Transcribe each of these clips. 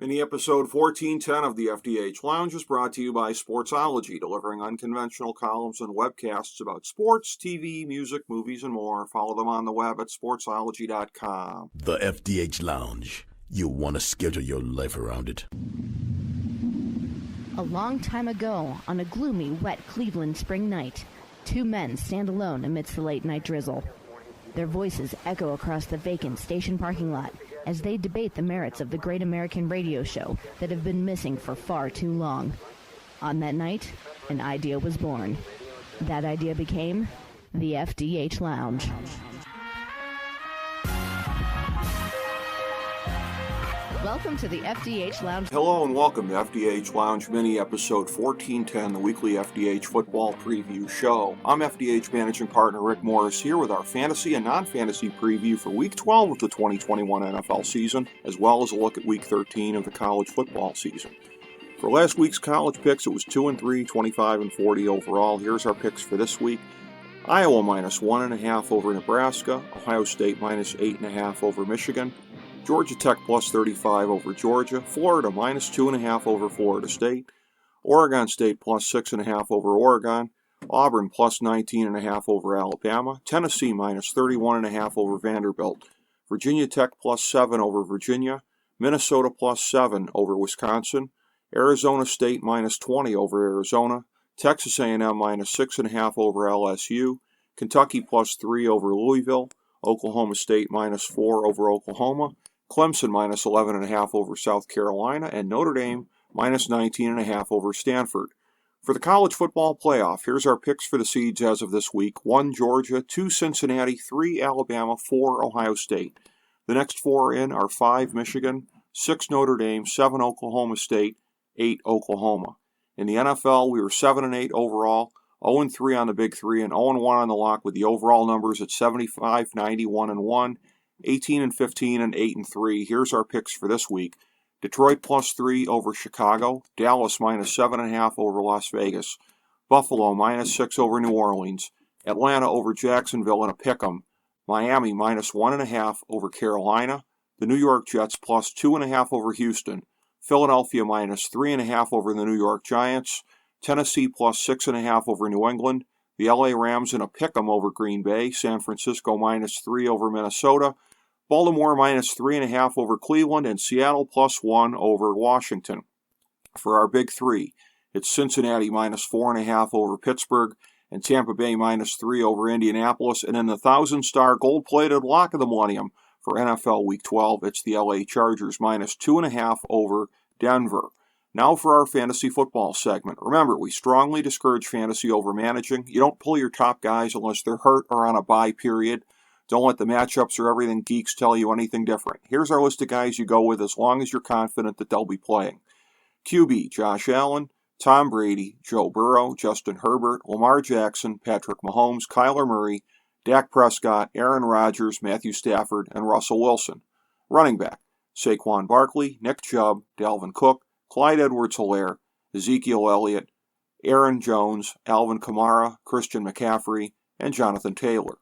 Mini episode 1410 of the FDH Lounge is brought to you by Sportsology, delivering unconventional columns and webcasts about sports, TV, music, movies, and more. Follow them on the web at sportsology.com. The FDH Lounge. You'll want to schedule your life around it. A long time ago, on a gloomy, wet Cleveland spring night, two men stand alone amidst the late-night drizzle. Their voices echo across the vacant station parking lot as they debate the merits of the great American radio show that have been missing for far too long. On that night, an idea was born. That idea became the FDH Lounge. Welcome to the FDH Lounge. Hello and welcome to FDH Lounge Mini Episode 1410, the weekly FDH football preview show. I'm FDH Managing Partner Rick Morris here with our fantasy and non-fantasy preview for Week 12 of the 2021 NFL season, as well as a look at Week 13 of the college football season. For last week's college picks, it was 2-3, 25-40 overall. Here's our picks for this week. Iowa minus 1.5 over Nebraska, Ohio State minus 8.5 over Michigan, Georgia Tech plus 35 over Georgia, Florida minus 2.5 over Florida State, Oregon State plus 6.5 over Oregon, Auburn plus 19.5 over Alabama, Tennessee minus 31.5 over Vanderbilt, Virginia Tech plus 7 over Virginia, Minnesota plus 7 over Wisconsin, Arizona State minus 20 over Arizona, Texas A&M minus 6.5 over LSU, Kentucky plus 3 over Louisville, Oklahoma State minus 4 over Oklahoma, Clemson minus 11.5 over South Carolina, and Notre Dame minus 19.5 over Stanford. For the college football playoff, here's our picks for the seeds as of this week. 1 Georgia, 2 Cincinnati, 3 Alabama, 4 Ohio State. The next 4 in are 5 Michigan, 6 Notre Dame, 7 Oklahoma State, 8 Oklahoma. In the NFL, we were 7-8 overall, 0-3 on the Big Three, and 0-1 on the lock, with the overall numbers at 75, 91-1, 18-15, and 8-3. Here's our picks for this week. Detroit plus 3 over Chicago, Dallas minus 7.5 over Las Vegas, Buffalo minus 6 over New Orleans, Atlanta over Jacksonville in a pick'em, Miami minus 1.5 over Carolina, the New York Jets plus 2.5 over Houston, Philadelphia minus 3.5 over the New York Giants, Tennessee plus 6.5 over New England, the LA Rams in a pick'em over Green Bay, San Francisco minus 3 over Minnesota, Baltimore minus 3.5 over Cleveland, and Seattle plus 1 over Washington. For our Big Three, it's Cincinnati minus 4.5 over Pittsburgh, and Tampa Bay minus 3 over Indianapolis, and in the 1,000-star gold-plated lock of the millennium for NFL Week 12, it's the LA Chargers minus 2.5 over Denver. Now for our fantasy football segment. Remember, we strongly discourage fantasy over managing. You don't pull your top guys unless they're hurt or on a bye period. Don't let the matchups or everything geeks tell you anything different. Here's our list of guys you go with as long as you're confident that they'll be playing. QB, Josh Allen, Tom Brady, Joe Burrow, Justin Herbert, Lamar Jackson, Patrick Mahomes, Kyler Murray, Dak Prescott, Aaron Rodgers, Matthew Stafford, and Russell Wilson. Running back, Saquon Barkley, Nick Chubb, Dalvin Cook, Clyde Edwards-Helaire, Ezekiel Elliott, Aaron Jones, Alvin Kamara, Christian McCaffrey, and Jonathan Taylor.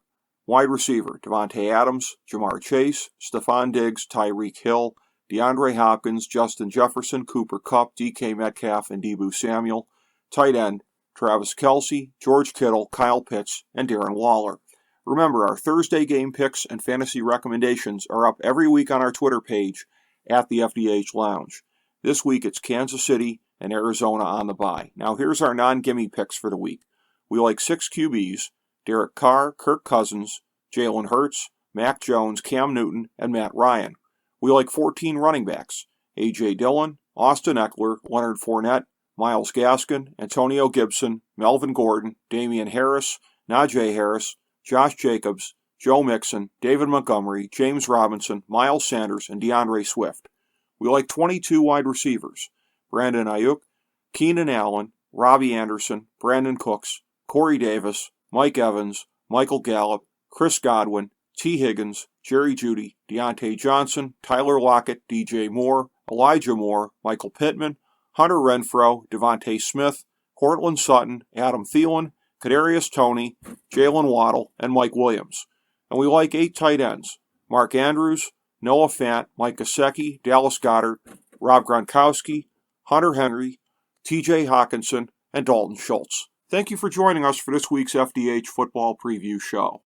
Wide receiver, Devontae Adams, Jamar Chase, Stephon Diggs, Tyreek Hill, DeAndre Hopkins, Justin Jefferson, Cooper Kupp, DK Metcalf, and Deebo Samuel. Tight end, Travis Kelce, George Kittle, Kyle Pitts, and Darren Waller. Remember, our Thursday game picks and fantasy recommendations are up every week on our Twitter page at the FDH Lounge. This week it's Kansas City and Arizona on the bye. Now here's our non-gimme picks for the week. We like 6 QBs, Derek Carr, Kirk Cousins, Jalen Hurts, Mac Jones, Cam Newton, and Matt Ryan. We like 14 running backs, A.J. Dillon, Austin Eckler, Leonard Fournette, Myles Gaskin, Antonio Gibson, Melvin Gordon, Damian Harris, Najee Harris, Josh Jacobs, Joe Mixon, David Montgomery, James Robinson, Miles Sanders, and DeAndre Swift. We like 22 wide receivers, Brandon Ayuk, Keenan Allen, Robbie Anderson, Brandon Cooks, Corey Davis, Mike Evans, Michael Gallup, Chris Godwin, T. Higgins, Jerry Jeudy, Deontay Johnson, Tyler Lockett, DJ Moore, Elijah Moore, Michael Pittman, Hunter Renfrow, Devontae Smith, Courtland Sutton, Adam Thielen, Kadarius Toney, Jalen Waddle, and Mike Williams. And we like 8 tight ends, Mark Andrews, Noah Fant, Mike Gesicki, Dallas Goedert, Rob Gronkowski, Hunter Henry, TJ Hawkinson, and Dalton Schultz. Thank you for joining us for this week's FDH Football Preview Show.